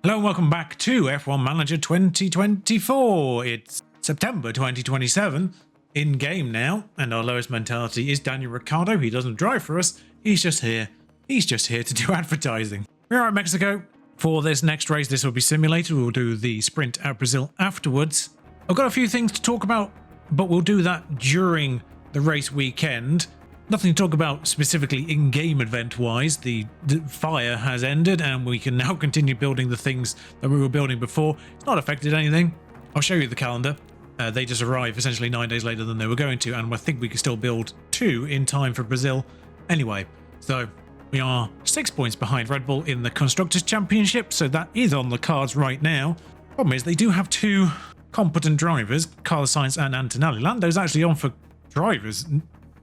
Hello and welcome back to F1 Manager 2024. It's September 2027, in game now, and our lowest mentality is Daniel Ricciardo. He doesn't drive for us, he's just here. He's just here to do advertising. We're at Mexico. For this next race, this will be simulated. We'll do the sprint at Brazil afterwards. I've got a few things to talk about, but we'll do that during the race weekend. Nothing to talk about specifically in-game event-wise. The fire has ended and we can now continue building the things that we were building before. It's not affected anything. I'll show you the calendar. They just arrived essentially 9 days later than they were going to, and I think we can still build 2 in time for Brazil anyway. So we are 6 points behind Red Bull in the Constructors' Championship, so that is on the cards right now. Problem is they do have 2 competent drivers, Carlos Sainz and Antonelli. Lando's actually on for drivers.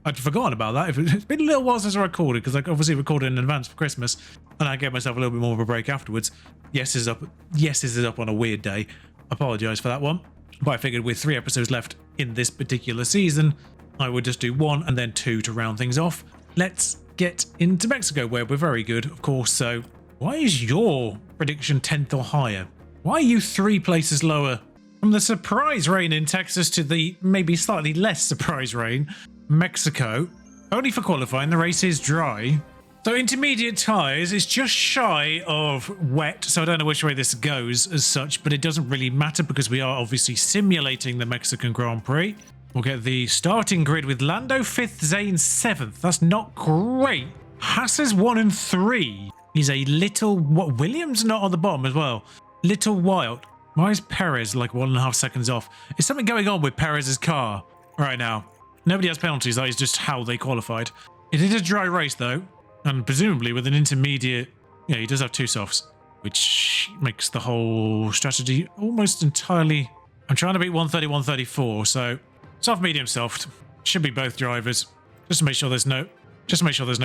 I'd forgotten about that. It's been a little while since I recorded, because I obviously recorded in advance for Christmas, and I gave myself a little bit more of a break afterwards. Yes is up on a weird day. Apologise for that one. But I figured with 3 episodes left in this particular season, I would just do 1 and then 2 to round things off. Let's get into Mexico, where we're very good, of course. So why is your prediction 10th or higher? Why are you 3 places lower? From the surprise rain in Texas to the maybe slightly less surprise rain Mexico, only for qualifying. The race is dry, so intermediate tyres is just shy of wet, so I don't know which way this goes as such, but it doesn't really matter because we are obviously simulating the Mexican Grand Prix. We'll get the starting grid with Lando 5th, Zane 7th. That's not great. Haas is 1 and 3. He's a little... What, Williams not on the bottom as well? Little wild. Why is Perez like 1.5 seconds off? Is something going on with Perez's car right now? Nobody has penalties, that is just how they qualified. It is a dry race though, and presumably with an intermediate... Yeah, he does have 2 softs, which makes the whole strategy almost entirely... I'm trying to beat 130, 134, so soft, medium, soft. Should be both drivers. Just to make sure there's no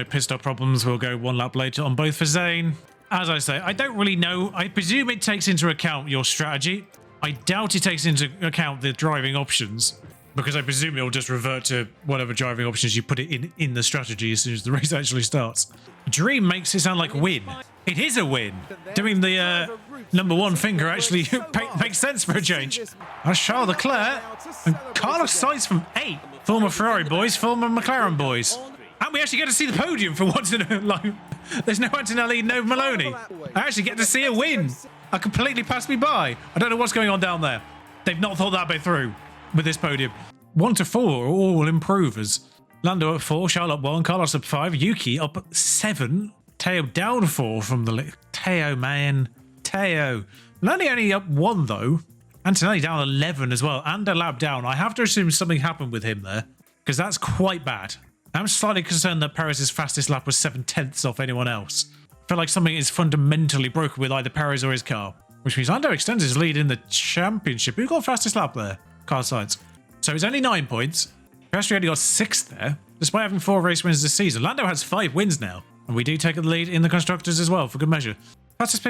pit stop problems. We'll go 1 lap later on both for Zane. As I say, I don't really know. I presume it takes into account your strategy. I doubt it takes into account the driving options, because I presume it'll just revert to whatever driving options you put it in the strategy as soon as the race actually starts. Dream makes it sound like win. It is a win. Doing the number 1 finger actually makes sense for a change. That's Charles Leclerc and Carlos Sainz from 8. Former Ferrari boys, former McLaren boys. And we actually get to see the podium for once in a life. There's no Antonelli, no Maloney. I actually get to see a win. I completely passed me by. I don't know what's going on down there. They've not thought that bit through with this podium. 1 to 4 are all improvers. Lando at 4, Charles up 1, Carlos up 5, Yuki up 7, Teo down 4 from the... Teo, man. Teo. Maloney only up 1 though. Antonelli down 11 as well, and a lap down. I have to assume something happened with him there, because that's quite bad. I'm slightly concerned that Perez's fastest lap was 7/10 off anyone else. I feel like something is fundamentally broken with either Perez or his car, which means Lando extends his lead in the championship. Who got fastest lap there? Carlos Sainz. So it's only 9 points. Piastri only got 6th there, despite having 4 race wins this season. Lando has 5 wins now, and we do take the lead in the Constructors as well, for good measure. Fastest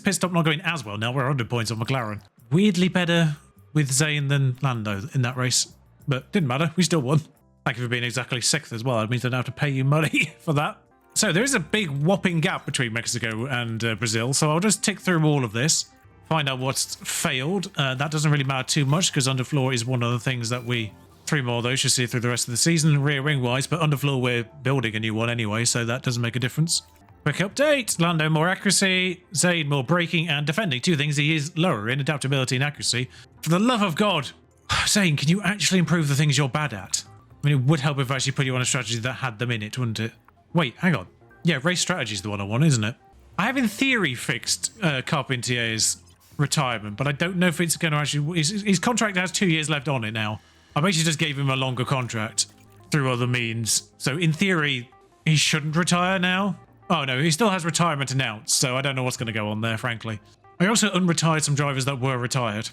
pit stop not going as well. Now we're 100 points on McLaren. Weirdly better with Zane than Lando in that race, but didn't matter. We still won. Thank you for being exactly 6th as well. It means I don't have to pay you money for that. So there is a big whopping gap between Mexico and Brazil, so I'll just tick through all of this, find out what's failed. That doesn't really matter too much, because underfloor is one of the things that we... 3 more of those should see through the rest of the season, rear wing wise, but underfloor we're building a new one anyway, so that doesn't make a difference. Quick update. Lando more accuracy, Zayn more braking and defending. 2 things he is lower in, adaptability and accuracy. For the love of God, Zayn, can you actually improve the things you're bad at? I mean, it would help if I actually put you on a strategy that had them in it, wouldn't it? Wait, hang on. Yeah, race strategy is the one I want, isn't it? I have in theory fixed Carpentier's retirement, but I don't know if it's going to actually... His contract has 2 years left on it now. I basically just gave him a longer contract through other means. So in theory, he shouldn't retire now. Oh no, he still has retirement announced, so I don't know what's going to go on there, frankly. I also unretired some drivers that were retired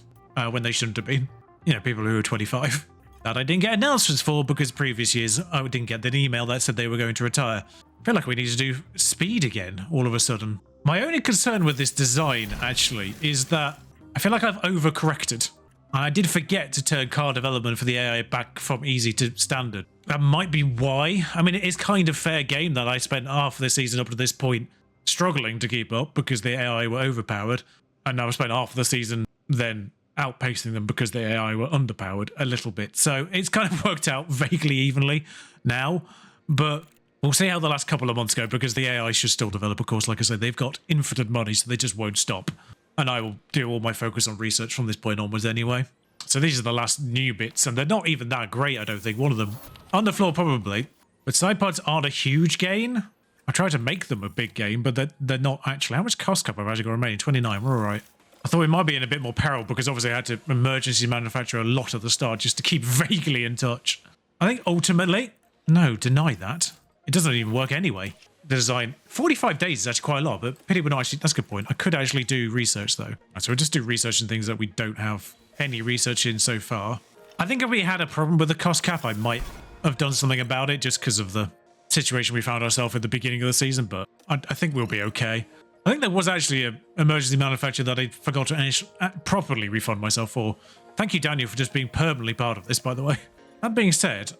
when they shouldn't have been. You know, people who were 25. That I didn't get announcements for because previous years I didn't get an email that said they were going to retire. I feel like we need to do speed again all of a sudden. My only concern with this design, actually, is that I feel like I've overcorrected. I did forget to turn car development for the AI back from easy to standard. That might be why. I mean, it is kind of fair game that I spent half the season up to this point struggling to keep up because the AI were overpowered. And now I've spent half of the season then outpacing them because the AI were underpowered a little bit. So it's kind of worked out vaguely evenly now, but we'll see how the last couple of months go because the AI should still develop. Of course, like I said, they've got infinite money, so they just won't stop. And I will do all my focus on research from this point onwards anyway. So these are the last new bits, and they're not even that great, I don't think. One of them, underfloor probably, but side pods aren't a huge gain. I tried to make them a big gain, but they're not actually. How much cost cap have I actually got remaining? 29, we're all right. I thought we might be in a bit more peril because obviously I had to emergency manufacture a lot at the start just to keep vaguely in touch. I think ultimately, no, deny that. It doesn't even work anyway. The design, 45 days is actually quite a lot, but pity would not actually, that's a good point. I could actually do research though. So we'll just do research in things that we don't have any research in so far. I think if we had a problem with the cost cap, I might have done something about it just because of the situation we found ourselves at the beginning of the season, but I think we'll be okay. I think there was actually an emergency manufacturer that I forgot to properly refund myself for. Thank you, Daniel, for just being permanently part of this, by the way. That being said,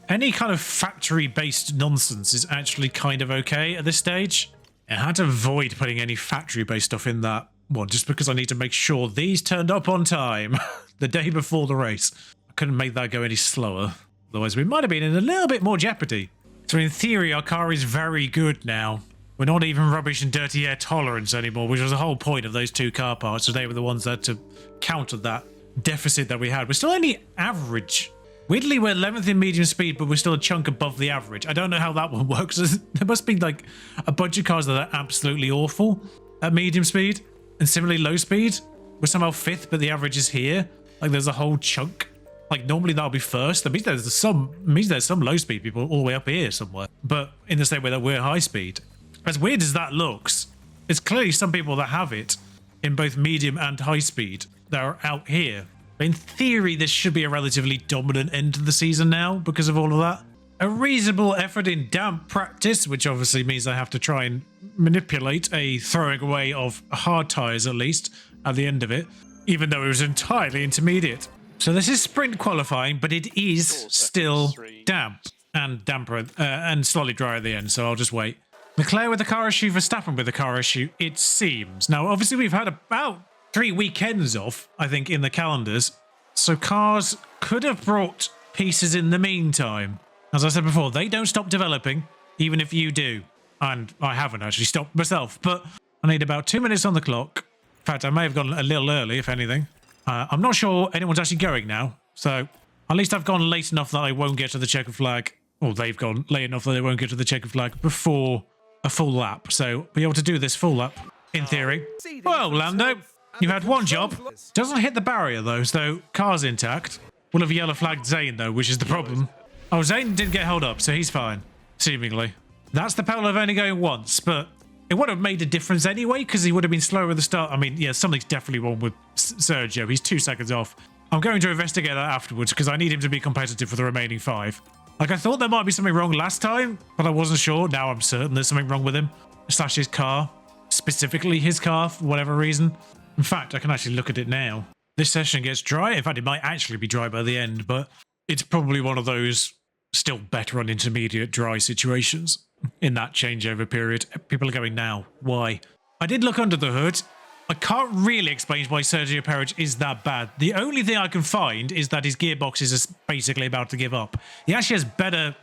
any kind of factory-based nonsense is actually kind of okay at this stage. I had to avoid putting any factory-based stuff in that one, just because I need to make sure these turned up on time the day before the race. I couldn't make that go any slower. Otherwise, we might have been in a little bit more jeopardy. So in theory, our car is very good now. We're not even rubbish and dirty air tolerance anymore, which was the whole point of those two car parts. So they were the ones that to counter that deficit that we had. We're still only average. Weirdly, we're 11th in medium speed, but we're still a chunk above the average. I don't know how that one works. There must be like a bunch of cars that are absolutely awful at medium speed and similarly low speed. We're somehow 5th, but the average is here. Like there's a whole chunk. Like normally that'll be first. That means there's some low speed people all the way up here somewhere. But in the same way that we're high speed. As weird as that looks, it's clearly some people that have it in both medium and high speed that are out here. In theory, this should be a relatively dominant end to the season now because of all of that. A reasonable effort in damp practice, which obviously means I have to try and manipulate a throwing away of hard tyres at least at the end of it, even though it was entirely intermediate. So this is sprint qualifying, but it is still damp and damper and slightly dry at the end, so I'll just wait. Leclerc with the car issue, Verstappen with the car issue, it seems. Now, obviously, we've had about 3 weekends off, I think, in the calendars. So cars could have brought pieces in the meantime. As I said before, they don't stop developing, even if you do. And I haven't actually stopped myself, but I need about 2 minutes on the clock. In fact, I may have gone a little early, if anything. I'm not sure anyone's actually going now. So at least I've gone late enough that I won't get to the checker flag. Or they've gone late enough that they won't get to the checker flag before a full lap. So be able to do this full lap, in theory. Well, Lando, you had one job. Doesn't hit the barrier, though, so car's intact. Will have yellow flagged Zane, though, which is the problem. Oh, Zane did get held up, so he's fine, seemingly. That's the Paolo only going once, but it would have made a difference anyway, because he would have been slower at the start. I mean, yeah, something's definitely wrong with Sergio. He's 2 seconds off. I'm going to investigate that afterwards, because I need him to be competitive for the remaining 5. Like, I thought there might be something wrong last time, but I wasn't sure. Now I'm certain there's something wrong with him. Slash his car. Specifically his car, for whatever reason. In fact, I can actually look at it now. This session gets dry. In fact, it might actually be dry by the end, but it's probably one of those still better on intermediate dry situations in that changeover period. People are going now. Why? I did look under the hood. I can't really explain why Sergio Perez is that bad. The only thing I can find is that his gearbox is basically about to give up. He actually has better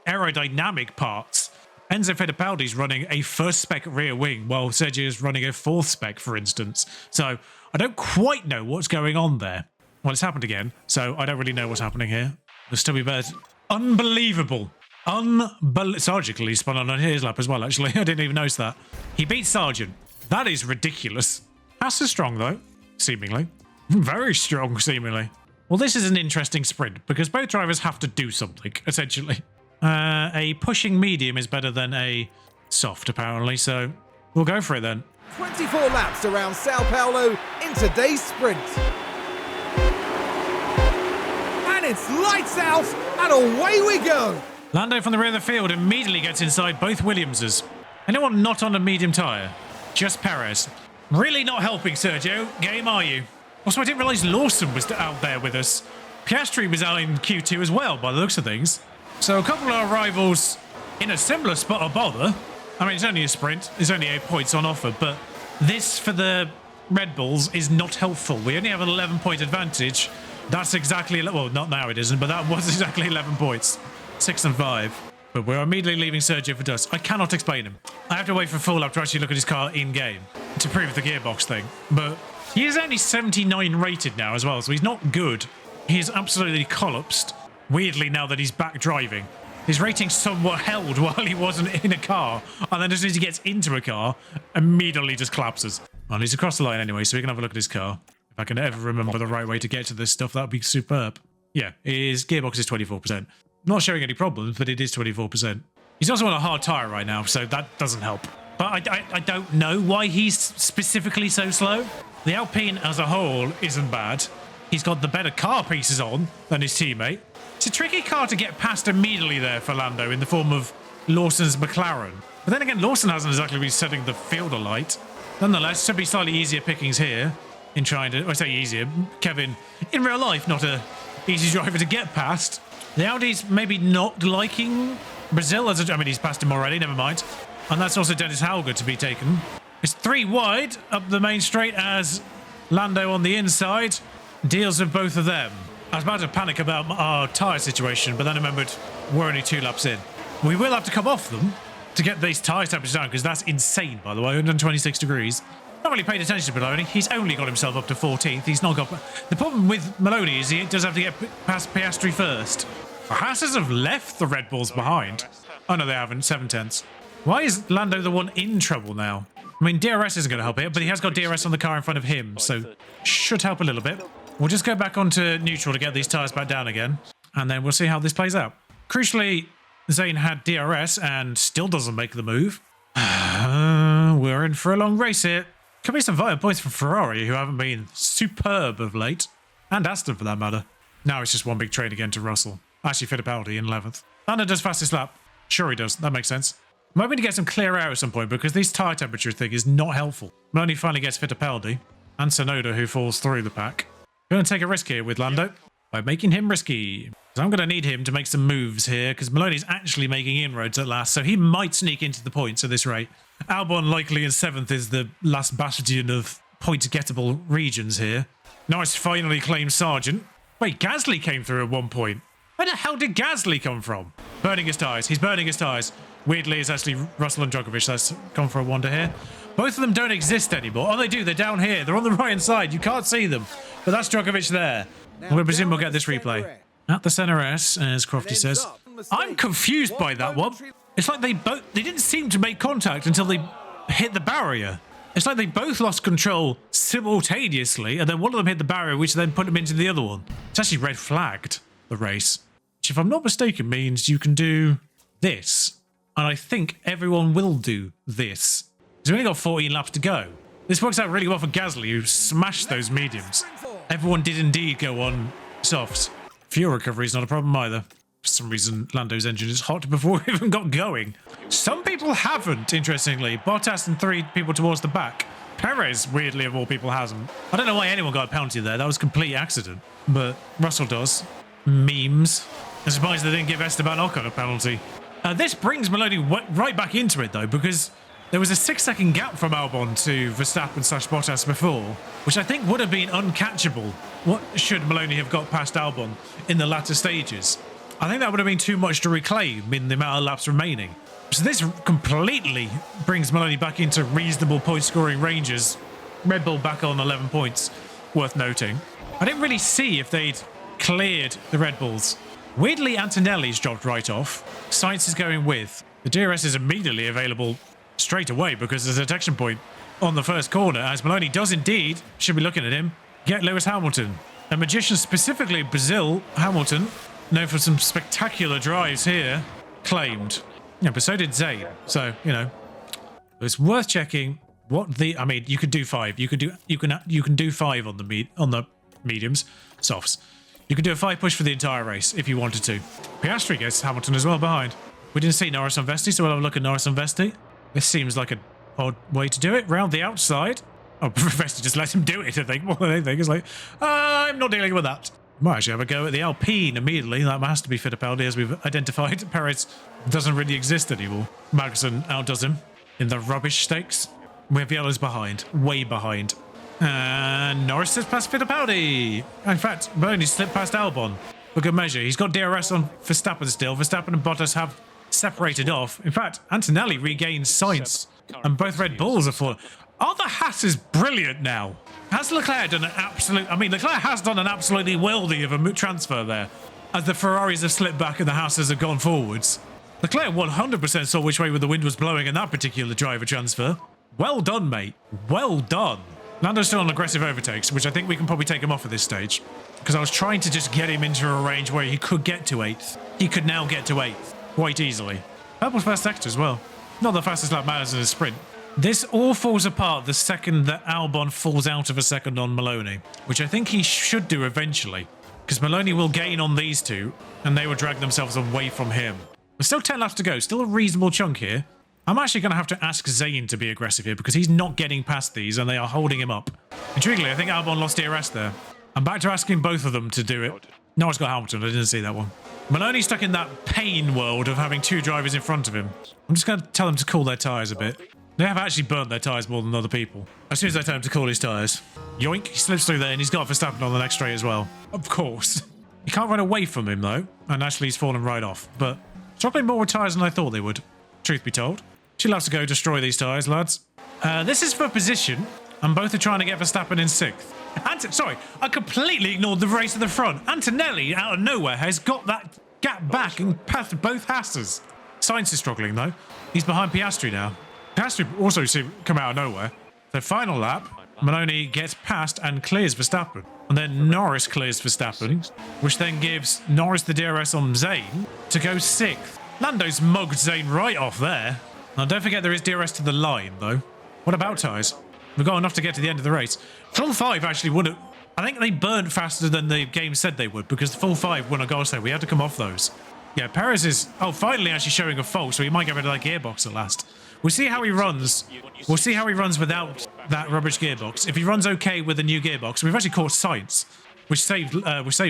aerodynamic parts. Enzo Fittipaldi's running a first spec rear wing, while Sergio is running a 4th spec, for instance. So I don't quite know what's going on there. Well, it's happened again, so I don't really know what's happening here. There'll still be better. Unbelievable. Sargent clearly spun on his lap as well, actually. I didn't even notice that. He beat Sargent. That is ridiculous. Haas is strong, though, seemingly. Very strong, seemingly. Well, this is an interesting sprint, because both drivers have to do something, essentially. A pushing medium is better than a soft, apparently, so we'll go for it then. 24 laps around Sao Paulo in today's sprint. And it's lights out, and away we go! Lando from the rear of the field immediately gets inside both Williamses. Anyone not on a medium tyre? Just Perez. Really not helping, Sergio. Game are you? Also, I didn't realise Lawson was out there with us. Piastri was out in Q2 as well, by the looks of things. So a couple of our rivals in a similar spot of bother. I mean, it's only a sprint. There's only 8 points on offer, but this for the Red Bulls is not helpful. We only have an 11-point advantage. That's exactly, well, not now it isn't, but that was exactly 11 points. 6 and 5. But we're immediately leaving Sergio for dust. I cannot explain him. I have to wait for full lap to actually look at his car in-game to prove the gearbox thing. But he is only 79 rated now as well, so he's not good. He is absolutely collapsed. Weirdly, now that he's back driving. His rating's somewhat held while he wasn't in a car, and then as soon as he gets into a car, immediately just collapses. Well, he's across the line anyway, so we can have a look at his car. If I can ever remember the right way to get to this stuff, that would be superb. Yeah, his gearbox is 24%. Not showing any problems, but it is 24%. He's also on a hard tyre right now, so that doesn't help. But I don't know why he's specifically so slow. The Alpine as a whole isn't bad. He's got the better car pieces on than his teammate. It's a tricky car to get past immediately there for Lando in the form of Lawson's McLaren. But then again, Lawson hasn't exactly been setting the field alight. Nonetheless, should be slightly easier pickings here in trying to, I say easier, Kevin, in real life, not a easy driver to get past. The Audi's maybe not liking Brazil, I mean, he's passed him already, never mind. And that's also Dennis Hauger to be taken. It's 3 wide up the main straight as Lando on the inside deals with both of them. I was about to panic about our tyre situation, but then I remembered we're only 2 laps in. We will have to come off them to get these tyre temperatures down, because that's insane, by the way, 126 degrees. Not really paid attention to Maloney. He's only got himself up to 14th. He's not got... The problem with Maloney is he does have to get past Piastri first. The Haas's have left the Red Bulls behind. Oh, no, they haven't. 7 tenths. Why is Lando the one in trouble now? I mean, DRS isn't going to help here, but he has got DRS on the car in front of him, so should help a little bit. We'll just go back onto neutral to get these tyres back down again, and then we'll see how this plays out. Crucially, Zane had DRS and still doesn't make the move. We're in for a long race here. Could be some vital points for Ferrari, who haven't been superb of late. And Aston, for that matter. Now it's just one big train again to Russell. Actually, Fittipaldi in 11th. Lando does fastest lap. Sure he does. That makes sense. I'm hoping to get some clear air at some point, because this tyre temperature thing is not helpful. Maloney finally gets Fittipaldi. And Tsunoda, who falls through the pack. Going to take a risk here with Lando by making him risky. So I'm going to need him to make some moves here, because Maloney's actually making inroads at last, so he might sneak into the points at this rate. Albon likely in 7th is the last bastion of point-gettable regions here. Nice finally claimed Sargent. Wait, Gasly came through at one point. Where the hell did Gasly come from? Burning his tyres. He's burning his tyres. Weirdly, it's actually Russell and Djokovic that's gone for a wander here. Both of them don't exist anymore. Oh, they do. They're down here. They're on the right-hand side. You can't see them. But that's Djokovic there. We presume we'll get this replay. At the center S, as Crofty says. I'm confused by that one. It's like they didn't seem to make contact until they hit the barrier. It's like they both lost control simultaneously, and then one of them hit the barrier, which then put them into the other one. It's actually red flagged, the race. Which, if I'm not mistaken, means you can do this. And I think everyone will do this. We've only got 14 laps to go. This works out really well for Gasly, who smashed those mediums. Everyone did indeed go on softs. Fuel recovery is not a problem either. For some reason, Lando's engine is hot before we even got going. Some people haven't, interestingly. Bottas and 3 people towards the back. Perez, weirdly, of all people, hasn't. I don't know why anyone got a penalty there. That was a complete accident. But Russell does. Memes. I'm surprised they didn't give Esteban Ocon a penalty. This brings Maloney right back into it, though, because there was a 6-second gap from Albon to Verstappen/Bottas before, which I think would have been uncatchable. What should Maloney have got past Albon in the latter stages? I think that would have been too much to reclaim in the amount of laps remaining. So this completely brings Maloney back into reasonable point-scoring ranges. Red Bull back on 11 points, worth noting. I didn't really see if they'd cleared the Red Bulls. Weirdly, Antonelli's dropped right off. Sainz is going with. The DRS is immediately available straight away because there's a detection point on the first corner, as Maloney does indeed, should be looking at him, get Lewis Hamilton. A magician, specifically Brazil, Hamilton, known for some spectacular drives here, claimed. Yeah, but so did Zane. So, you know, it's worth checking what the... I mean, you could do 5. You can do 5 on the mediums, softs. You could do a 5 push for the entire race if you wanted to. Piastri gets Hamilton as well behind. We didn't see Norris on Vesti, so we'll have a look at Norris on Vesti. This seems like an odd way to do it. Round the outside. Oh, Vesti just let him do it, I think. More than anything. It's like, I'm not dealing with that. Might actually have a go at the Alpine immediately. That has to be Fittipaldi, as we've identified. Perez doesn't really exist anymore. Magnussen outdoes him in the rubbish stakes. We have yellows behind, way behind. And Norris slips past Fittipaldi. In fact, Bernie slipped past Albon. For good measure. He's got DRS on Verstappen still. Verstappen and Bottas have separated off. In fact, Antonelli regains Sainz. And both Red Bulls are falling. Oh, the Haas is brilliant now. Has Leclerc done an absolute... I mean, Leclerc has done an absolutely worldy of a transfer there. As the Ferraris have slipped back and the Haas's have gone forwards. Leclerc 100% saw which way the wind was blowing in that particular driver transfer. Well done, mate. Well done. Lando's still on aggressive overtakes, which I think we can probably take him off at this stage. Because I was trying to just get him into a range where he could get to 8th. He could now get to 8th quite easily. Purple's first sector as well. Not the fastest lap matters in a sprint. This all falls apart the second that Albon falls out of a second on Maloney, which I think he should do eventually. Because Maloney will gain on these two, and they will drag themselves away from him. There's still 10 laps to go, still a reasonable chunk here. I'm actually going to have to ask Zayn to be aggressive here because he's not getting past these and they are holding him up. Intriguingly, I think Albon lost DRS there. I'm back to asking both of them to do it. No, it's got Hamilton. I didn't see that one. Maloney's stuck in that pain world of having two drivers in front of him. I'm just going to tell them to cool their tyres a bit. They have actually burnt their tyres more than other people. As soon as I tell him to cool his tyres. Yoink, he slips through there and he's got Verstappen on the next straight as well. Of course. You can't run away from him though. And actually he's fallen right off. But struggling more with tyres than I thought they would. Truth be told. She'll have to go destroy these tyres, lads. This is for position. And both are trying to get Verstappen in 6th. Sorry, I completely ignored the race at the front. Antonelli, out of nowhere, has got that gap back and passed both Haas's. Sainz is struggling, though. He's behind Piastri now. Piastri also come out of nowhere. So final lap, Maloney gets past and clears Verstappen. And then Norris clears Verstappen, which then gives Norris the DRS on Zayn to go 6th. Lando's mugged Zayn right off there. Now, don't forget there is DRS to the line, though. What about tyres? We've got enough to get to the end of the race. Full 5 actually wouldn't... I think they burnt faster than the game said they would, because the full 5 won a goal, so we had to come off those. Yeah, Perez is... Oh, finally actually showing a fault, so he might get rid of that gearbox at last. We'll see how he runs. We'll see how he runs without that rubbish gearbox. If he runs okay with the new gearbox, we've actually caught Sainz, which saved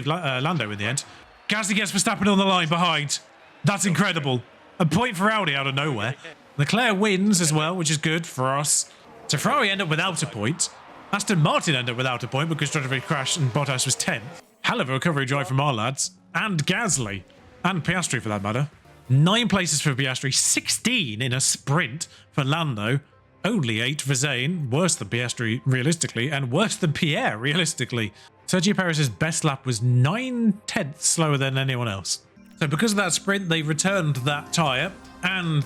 Lando in the end. Gasly gets Verstappen on the line behind. That's incredible. A point for Audi out of nowhere. Leclerc wins as well, which is good for us. So Ferrari end up without a point. Aston Martin end up without a point because Strojovic crashed and Bottas was 10th. Hell of a recovery drive from our lads. And Gasly. And Piastri for that matter. 9 places for Piastri. 16 in a sprint for Lando. Only 8 for Zayn. Worse than Piastri realistically. And worse than Pierre realistically. Sergio Perez's best lap was 9/10 slower than anyone else. So because of that sprint, they returned that tyre. And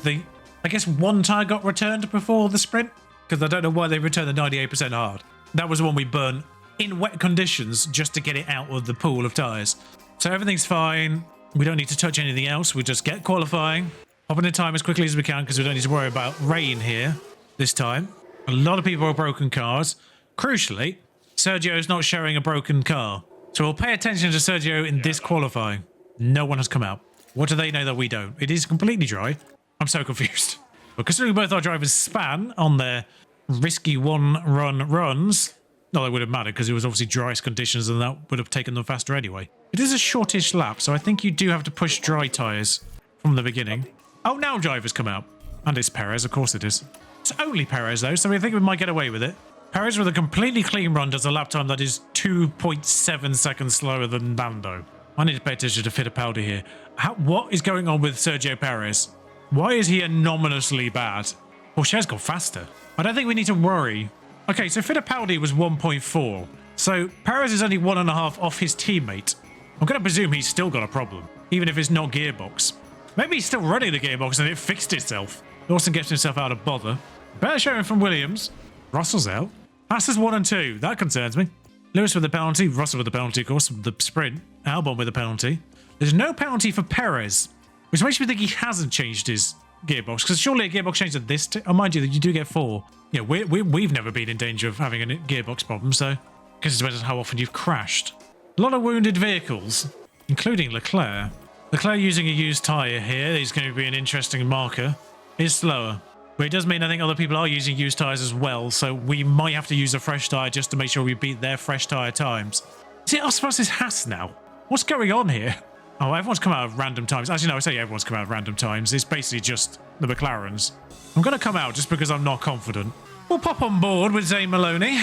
I guess one tyre got returned before the sprint. Because I don't know why they returned the 98% hard. That was the one we burnt in wet conditions just to get it out of the pool of tyres. So everything's fine. We don't need to touch anything else. We just get qualifying. Hop in the time as quickly as we can because we don't need to worry about rain here this time. A lot of people are broken cars. Crucially, Sergio's not showing a broken car. So we'll pay attention to Sergio in this qualifying. No one has come out. What do they know that we don't? It is completely dry. I'm so confused. But considering both our drivers span on their risky one-run runs, no, that would have mattered because it was obviously driest conditions and that would have taken them faster anyway. It is a shortish lap, so I think you do have to push dry tyres from the beginning. Oh, now drivers come out. And it's Perez, of course it is. It's only Perez though, so we think we might get away with it. Perez with a completely clean run does a lap time that is 2.7 seconds slower than Lando. I need to pay attention to Fittipaldi here. What is going on with Sergio Perez? Why is he anomalously bad? Porsche's gone faster. I don't think we need to worry. Okay, so Fittipaldi was 1.4. So Perez is only 1.5 off his teammate. I'm going to presume he's still got a problem, even if it's not gearbox. Maybe he's still running the gearbox and it fixed itself. Lawson gets himself out of bother. Better showing from Williams. Russell's out. Haas is 1 and 2. That concerns me. Lewis with the penalty. Russell with the penalty, of course, the sprint. Albon with the penalty. There's no penalty for Perez, which makes me think he hasn't changed his gearbox, because surely a gearbox changed at this... Oh, mind you, that you do get 4. Yeah, we've never been in danger of having a gearbox problem, so... I guess it depends on how often you've crashed. A lot of wounded vehicles, including Leclerc. Leclerc using a used tyre here is going to be an interesting marker. It's slower. But it does mean I think other people are using used tyres as well, so we might have to use a fresh tyre just to make sure we beat their fresh tyre times. Is it us versus Haas now? What's going on here? Oh, everyone's come out of random times. Actually, no, I say everyone's come out of random times. It's basically just the McLarens. I'm going to come out just because I'm not confident. We'll pop on board with Zane Maloney.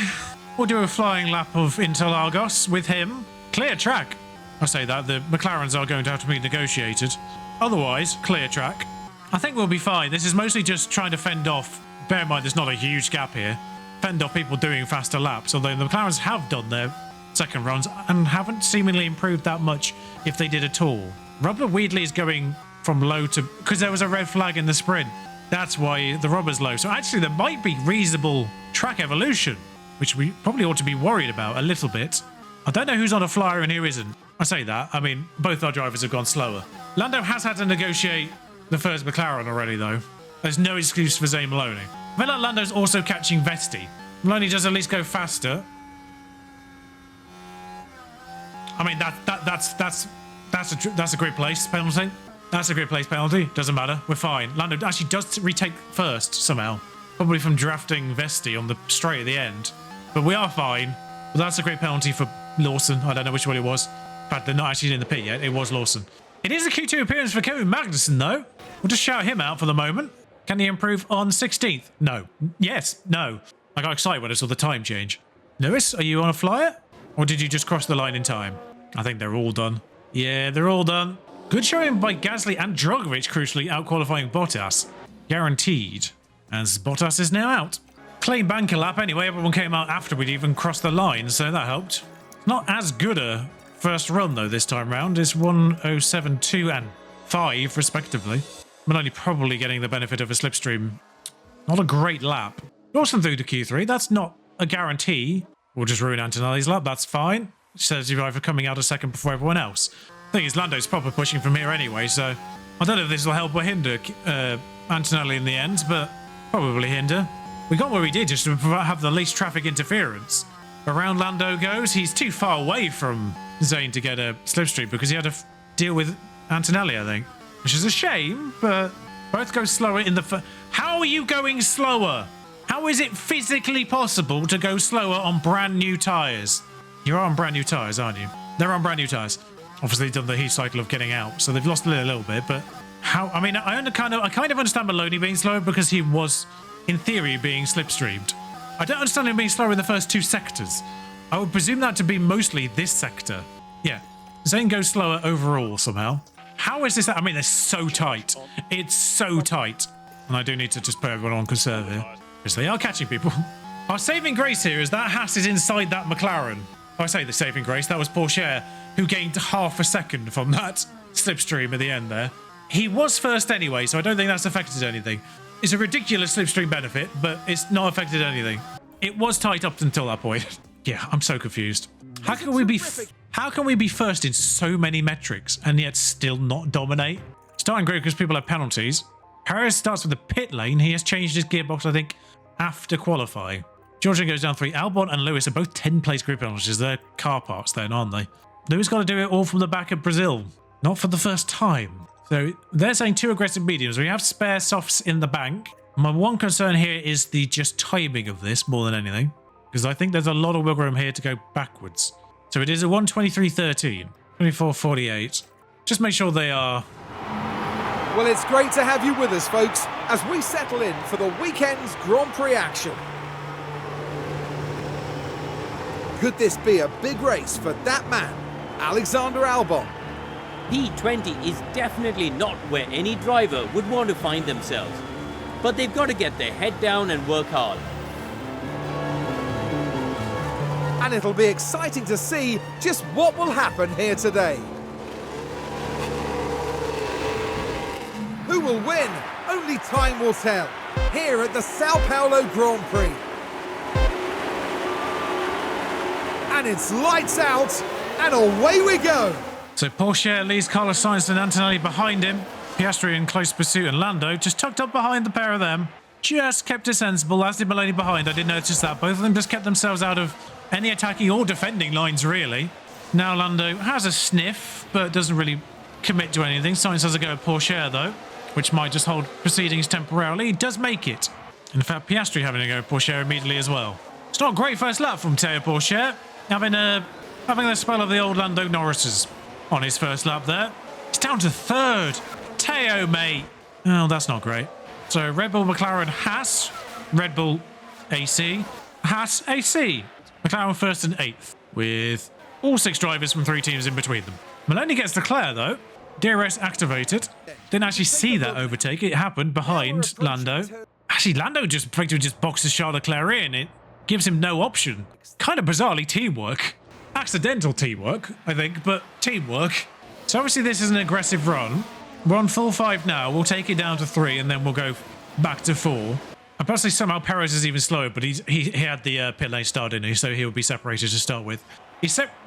We'll do a flying lap of Interlagos with him. Clear track. I say that, the McLarens are going to have to be negotiated. Otherwise, clear track. I think we'll be fine. This is mostly just trying to fend off, bear in mind there's not a huge gap here, fend off people doing faster laps, although the McLarens have done their second runs and haven't seemingly improved that much if they did at all. Robert Wheatley is going from low to... because there was a red flag in the sprint. That's why the rubber's low. So actually there might be reasonable track evolution, which we probably ought to be worried about a little bit. I don't know who's on a flyer and who isn't. I say that. I mean, both our drivers have gone slower. Lando has had to negotiate the first McLaren already, though. There's no excuse for Zane Maloney. I feel like Lando's also catching Vesti. Maloney does at least go faster. I mean, that's a great place penalty. That's a great place penalty. Doesn't matter. We're fine. Lando actually does retake first somehow. Probably from drafting Vesti on the straight at the end. But we are fine. But that's a great penalty for Lawson. I don't know which one it was. In fact, they're not actually in the pit yet. It was Lawson. It is a Q2 appearance for Kevin Magnussen, though. We'll just shout him out for the moment. Can he improve on 16th? No. Yes. No. I got excited when I saw the time change. Lewis, are you on a flyer? Or did you just cross the line in time? I think they're all done. Yeah, they're all done. Good showing by Gasly and Drogovic, crucially out-qualifying Bottas. Guaranteed. As Bottas is now out. Clean banker lap anyway. Everyone came out after we'd even crossed the line, so that helped. Not as good a first run, though, this time round. It's 1:07.2 and 5, respectively. Maloney probably getting the benefit of a slipstream. Not a great lap. Lawson through to Q3. That's not a guarantee. We'll just ruin Antonelli's lap. That's fine. Says you're either coming out a second before everyone else. Thing is, Lando's proper pushing from here anyway, so I don't know if this will help or hinder Antonelli in the end, but probably hinder. We got where we did just to have the least traffic interference. Around Lando goes, he's too far away from Zane to get a slipstream because he had to deal with Antonelli, I think. Which is a shame, but both go slower in the... How are you going slower? How is it physically possible to go slower on brand new tyres? You're on brand new tyres, aren't you? They're on brand new tyres. Obviously done the heat cycle of getting out, so they've lost a little bit, but how... I mean, I kind of understand Maloney being slower because he was, in theory, being slipstreamed. I don't understand him being slower in the first two sectors. I would presume that to be mostly this sector. Yeah, Zane goes slower overall somehow. How is this? I mean, they're so tight. It's so tight. And I do need to just put everyone on conserve here because they are catching people. Our saving grace here is that Haas is inside that McLaren. I say the saving grace. That was Porsche who gained half a second from that slipstream at the end there. He was first anyway, so I don't think that's affected anything. It's a ridiculous slipstream benefit, but it's not affected anything. It was tight up until that point. Yeah, I'm so confused. How can we be first in so many metrics and yet still not dominate? Starting great because people have penalties. Perez starts with the pit lane. He has changed his gearbox, I think, after qualifying. Georgian goes down 3. Albon and Lewis are both 10-place grid penalties. They're car parts then, aren't they? Lewis got to do it all from the back of Brazil. Not for the first time. So they're saying 2 aggressive mediums. We have spare softs in the bank. My one concern here is the just timing of this more than anything, because I think there's a lot of wiggle room here to go backwards. So it is a 1:23.13, 24.48. Just make sure they are... Well, it's great to have you with us, folks, as we settle in for the weekend's Grand Prix action. Could this be a big race for that man, Alexander Albon? P20 is definitely not where any driver would want to find themselves. But they've got to get their head down and work hard. And it'll be exciting to see just what will happen here today. Who will win? Only time will tell. Here at the Sao Paulo Grand Prix. And it's lights out, and away we go. So Porsche leads Carlos Sainz and Antonelli behind him. Piastri in close pursuit, and Lando just tucked up behind the pair of them. Just kept it sensible, as did Maloney behind. I did notice that. Both of them just kept themselves out of any attacking or defending lines, really. Now Lando has a sniff, but doesn't really commit to anything. Sainz has a go at Porsche, though, which might just hold proceedings temporarily. He does make it. In fact, Piastri having a go at Porsche immediately as well. It's not a great first lap from Teo Porsche. Having a having the spell of the old Lando Norrises on his first lap there. He's down to third. Teo, mate. Oh, that's not great. So Red Bull, McLaren, Haas, Red Bull, AC, Haas, AC. McLaren first and eighth, with all 6 drivers from 3 teams in between them. Maloney gets Leclerc though. DRS activated. Didn't actually see that overtake. It happened behind Lando. Actually, Lando just effectively just boxes Charles Leclerc in. It gives him no option. Kind of bizarrely teamwork. Accidental teamwork, I think, but teamwork. So obviously this is an aggressive run. We're on full 5 now. We'll take it down to 3 and then we'll go back to 4. And possibly somehow Perez is even slower, but he had the pit lane start, didn't he? So he'll be separated to start with.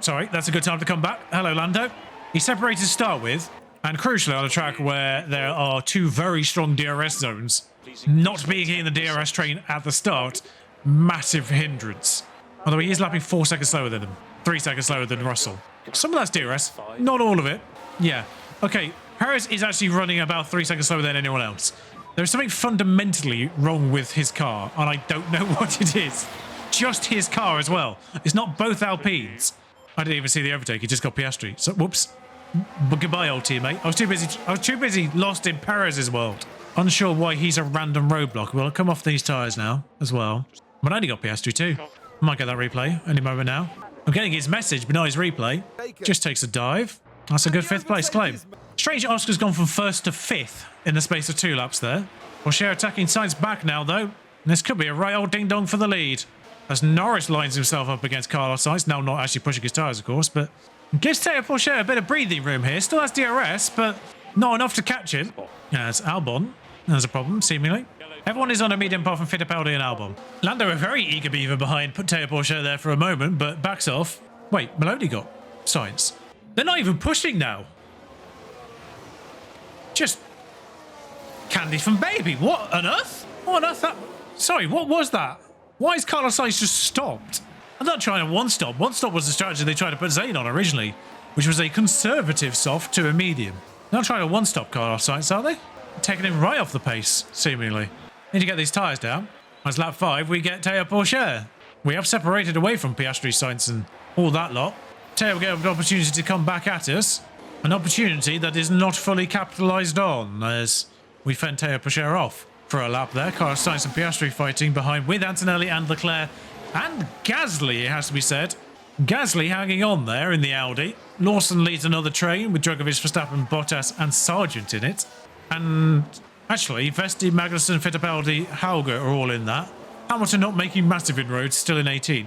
Sorry, that's a good time to come back. Hello, Lando. He's separated to start with, and crucially on a track where there are 2 very strong DRS zones, not being in the DRS train at the start, massive hindrance. Although he is lapping 4 seconds slower than him, 3 seconds slower than Russell. Some of that's DRS, not all of it. Yeah. Okay, Perez is actually running about 3 seconds slower than anyone else. There's something fundamentally wrong with his car, and I don't know what it is. Just his car as well. It's not both Alpines. I didn't even see the overtake. He just got Piastri. So, whoops. But goodbye, old teammate. I was too busy lost in Perez's world. Unsure why he's a random roadblock. Well, I'll come off these tyres now as well. But I only got Piastri too. Might get that replay any moment now. I'm getting his message, but not his replay. Just takes a dive. That's a good 5th place claim. Strange Oscar's gone from 1st to 5th in the space of 2 laps there. Porsche attacking Sainz back now, though. And this could be a right old ding-dong for the lead. As Norris lines himself up against Carlos Sainz. Now not actually pushing his tyres, of course, but gives Teo Porsche a bit of breathing room here. Still has DRS, but not enough to catch him. As Albon has a problem, seemingly. Everyone is on a medium path from Fittipaldi and Albon. Lando a very eager beaver behind, put Teo Porsche there for a moment, but backs off. Wait, Maloney got Sainz. They're not even pushing now. Just candy from baby. What on earth? What on earth? Sorry, what was that? Why is Carlos Sainz just stopped? I'm not trying a one-stop. One-stop was the strategy they tried to put Zayn on originally, which was a conservative soft to a medium. They're not trying a one-stop Carlos Sainz, are they? Taking him right off the pace, seemingly. Need to get these tyres down. As lap 5, we get Teo Porsche. We have separated away from Piastri, Sainz and all that lot. Teo will get an opportunity to come back at us. An opportunity that is not fully capitalised on, as we fend Teo Porsche off for a lap there. Carlos Sainz and Piastri fighting behind with Antonelli and Leclerc and Gasly, it has to be said. Gasly hanging on there in the Audi. Lawson leads another train with Drogovic, Verstappen, Bottas and Sargent in it. And actually, Vesti, Magnussen, Fittipaldi, Hauger are all in that. Hamilton not making massive inroads, still in 18th.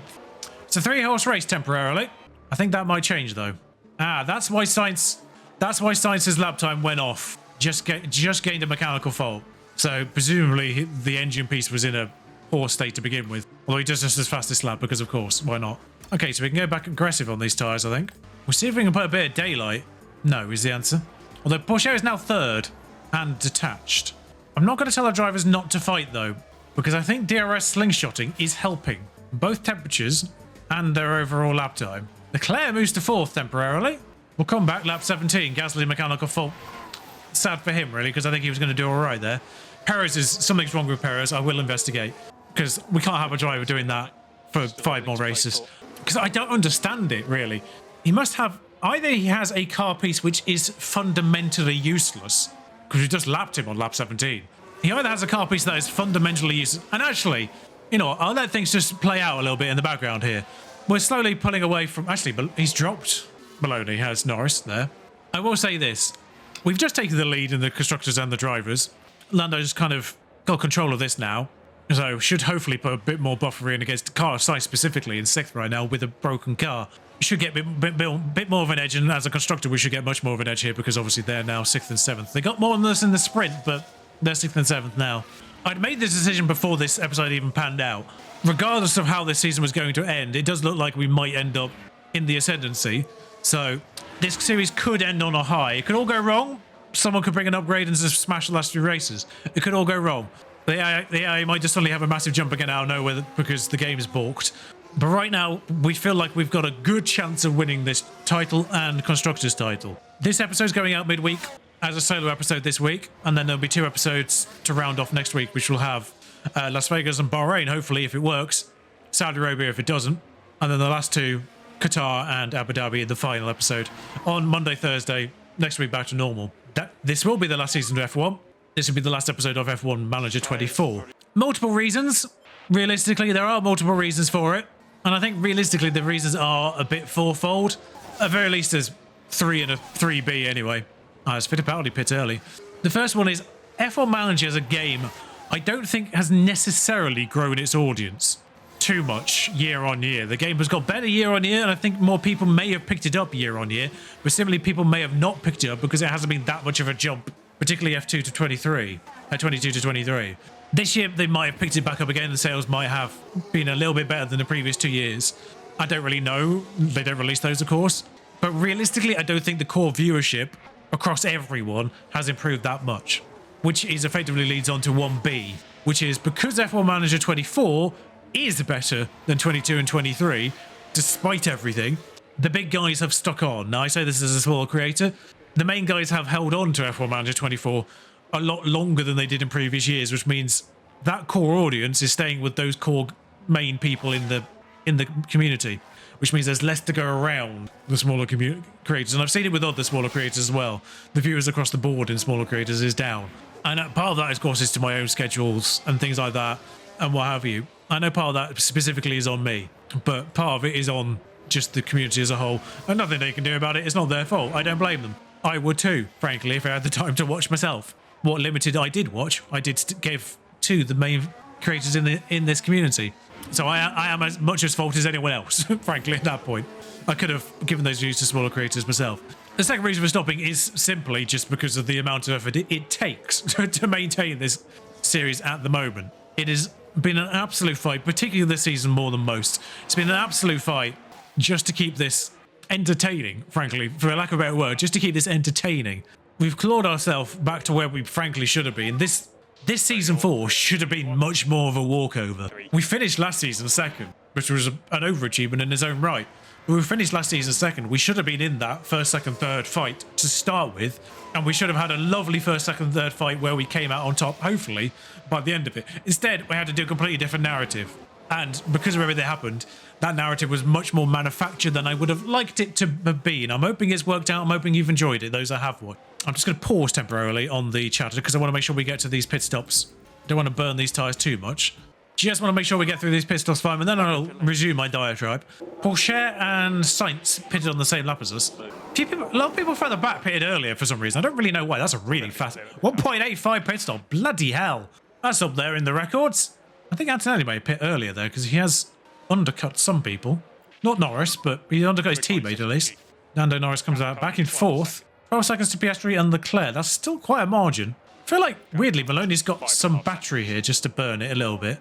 It's a 3-horse race temporarily. I think that might change though. That's why Sainz's lap time went off. Just gained a mechanical fault. So presumably the engine piece was in a poor state to begin with. Although he does just as fast this lap because of course, why not? Okay, so we can go back aggressive on these tyres, I think. We'll see if we can put a bit of daylight. No is the answer. Although Porsche is now 3rd and detached. I'm not going to tell our drivers not to fight though, because I think DRS slingshotting is helping both temperatures and their overall lap time. Leclerc moves to 4th temporarily. We'll come back lap 17. Gasly mechanical fault. Sad for him really, because I think he was going to do all right there. Perez something's wrong with Perez. I will investigate, because we can't have a driver doing that for 5 more races. Because I don't understand it really. He must have either he has a car piece which is fundamentally useless, because we just lapped him on lap 17. He either has a car piece that is fundamentally useless, and actually, you know, I'll let things just play out a little bit in the background here. We're slowly pulling away from... Actually, he's dropped Maloney, has Norris there. I will say this. We've just taken the lead in the constructors and the drivers. Lando's kind of got control of this now. So should hopefully put a bit more buffer in against Carlos Sainz specifically in 6th right now with a broken car. Should get a bit more of an edge, and as a constructor we should get much more of an edge here because obviously they're now 6th and 7th. They got more than us in the sprint, but they're 6th and 7th now. I'd made this decision before this episode even panned out. Regardless of how this season was going to end, it does look like we might end up in the ascendancy. So this series could end on a high. It could all go wrong. Someone could bring an upgrade and just smash the last 3 races. It could all go wrong. The AI might just suddenly have a massive jump again out of nowhere because the game is balked. But right now, we feel like we've got a good chance of winning this title and Constructors title. This episode's going out midweek as a solo episode this week, and then there'll be 2 episodes to round off next week, which will have Las Vegas and Bahrain, hopefully, if it works. Saudi Arabia, if it doesn't. And then the last 2 Qatar and Abu Dhabi in the final episode on Monday, Thursday, next week back to normal. This will be the last season of F1. This will be the last episode of F1 Manager 24. Multiple reasons. Realistically, there are multiple reasons for it. And I think realistically, the reasons are a bit fourfold. At very least, there's 3 and a 3B anyway. It's Fittipaldi pit early. The first one is F1 Manager as a game, I don't think has necessarily grown its audience too much year on year. The game has got better year on year, and I think more people may have picked it up year on year, but similarly people may have not picked it up because it hasn't been that much of a jump, particularly F2 to 23, 22 to 23. This year they might have picked it back up again. The sales might have been a little bit better than the previous 2 years. I don't really know. They don't release those, of course. But realistically, I don't think the core viewership across everyone has improved that much, which is effectively leads on to 1B, which is because F1 Manager 24 is better than 22 and 23, despite everything, the big guys have stuck on. Now, I say this as a small creator. The main guys have held on to F1 Manager 24 a lot longer than they did in previous years, which means that core audience is staying with those core main people in the community, which means there's less to go around the smaller creators. And I've seen it with other smaller creators as well. The viewers across the board in smaller creators is down. And part of that, of course, is to my own schedules and things like that and what have you. I know part of that specifically is on me, but part of it is on just the community as a whole. And nothing they can do about it. It's not their fault. I don't blame them. I would too, frankly, if I had the time to watch myself. What limited I did watch, I did give to the main creators in this community. So I am as much as fault as anyone else, frankly, at that point. I could have given those views to smaller creators myself. The second reason for stopping is simply just because of the amount of effort it takes to maintain this series at the moment. It has been an absolute fight, particularly this season more than most. It's been an absolute fight just to keep this entertaining, frankly, for lack of a better word, just to keep this entertaining. We've clawed ourselves back to where we frankly should have been. This season 4 should have been much more of a walkover. We finished last season second, which was an overachievement in its own right. But we finished last season second. We should have been in that first, second, third fight to start with. And we should have had a lovely first, second, third fight where we came out on top, hopefully, by the end of it. Instead, we had to do a completely different narrative. And because of everything that happened, that narrative was much more manufactured than I would have liked it to have been. I'm hoping it's worked out. I'm hoping you've enjoyed it, those that have watched. I'm just going to pause temporarily on the chatter because I want to make sure we get to these pit stops. Don't want to burn these tyres too much. Just want to make sure we get through these pit stops fine, and then I'll resume my diatribe. Porsche and Sainz pitted on the same lap as us. A lot of people further back pitted earlier for some reason. I don't really know why. That's a really fast 1.85 pit stop. Bloody hell. That's up there in the records. I think Antonelli may pit earlier there because he has undercut some people. Not Norris, but he undercut his teammate at least. Lando Norris comes out back in fourth. 12 seconds to Piastri and Leclerc. That's still quite a margin. I feel like, weirdly, Maloney's got some battery here just to burn it a little bit.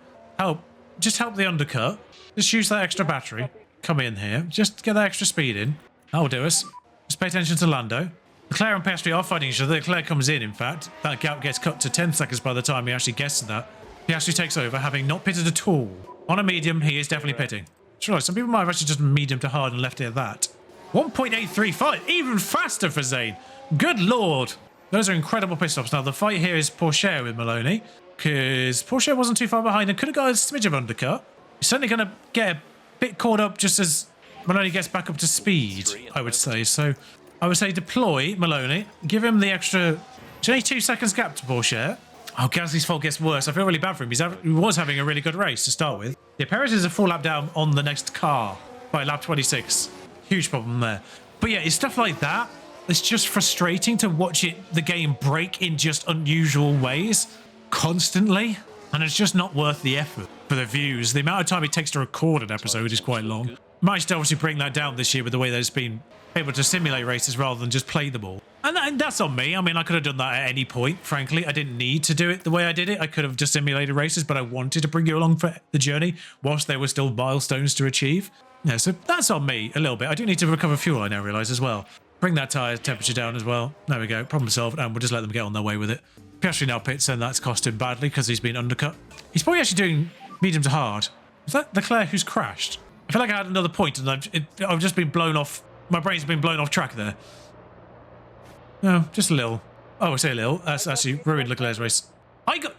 Just help the undercut. Just use that extra battery. Come in here. Just get that extra speed in. That'll do us. Just pay attention to Lando. Leclerc and Piastri are fighting each other. Leclerc comes in fact. That gap gets cut to 10 seconds by the time he actually gets to that. Piastri takes over, having not pitted at all. On a medium, he is definitely pitting. Sure, some people might have actually just medium to hard and left it at that. 1.835, even faster for Zane. Good lord. Those are incredible pit stops. Now, the fight here is Porsche with Maloney, because Porsche wasn't too far behind and could have got a smidge of undercut. He's certainly going to get a bit caught up just as Maloney gets back up to speed, I would say. So I would say deploy Maloney, give him the extra... It's only 2 seconds gap to Porsche. Oh, Gasly's fault gets worse. I feel really bad for him. He was having a really good race to start with. Yeah, Perez is a full lap down on the next car by lap 26. Huge problem there. But yeah, it's stuff like that. It's just frustrating to watch the game break in just unusual ways constantly. And it's just not worth the effort for the views. The amount of time it takes to record an episode is quite long. Might obviously bring that down this year with the way that it's been able to simulate races rather than just play them all. And that's on me. I mean, I could have done that at any point, frankly. I didn't need to do it the way I did it. I could have just simulated races, but I wanted to bring you along for the journey whilst there were still milestones to achieve. Yeah, so that's on me a little bit. I do need to recover fuel, I now realise, as well. Bring that tyre temperature down as well. There we go. Problem solved, and we'll just let them get on their way with it. Piastri now pits, and that's cost him badly because he's been undercut. He's probably actually doing medium to hard. Is that Leclerc who's crashed? I feel like I had another point, and I've just been blown off. My brain's been blown off track there. No, just a little. Oh, I say a little. That's actually ruined Leclerc's race.